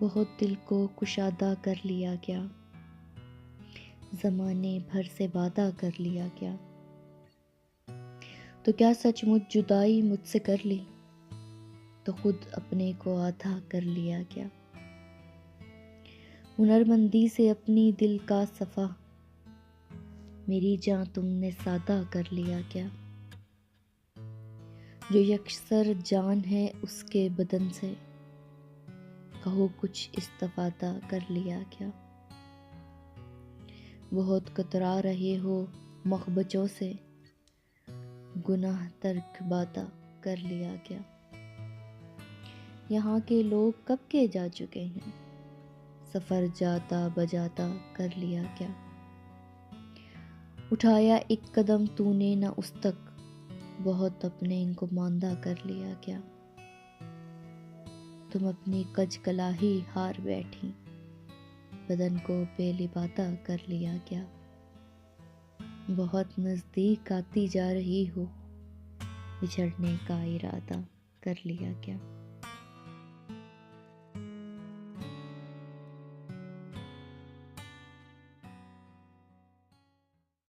बहुत दिल को कुशादा कर लिया क्या, ज़माने भर से वादा कर लिया क्या। तो क्या सचमुच जुदाई मुझसे कर ली, तो खुद अपने को आधा कर लिया क्या। हुनरमंदी से अपनी दिल का सफ़ा, मेरी जान तुमने सादा कर लिया क्या। जो यकसर जान है उसके बदन से, कहो कुछ इस्तिफ़ादा कर लिया क्या। बहुत कतरा रहे हो मखबचों से, गुनाह तर्क बादा कर लिया क्या। यहाँ के लोग कब के जा चुके हैं, सफ़र जाता बजाता कर लिया क्या। उठाया एक कदम तूने न उस तक, बहुत अपने इनको मांदा कर लिया क्या। तुम अपनी कज कलाही हार बैठी, बदन को बेलिबाता कर लिया क्या। बहुत नज़दीक आती जा रही हो, बिछड़ने का इरादा कर लिया क्या।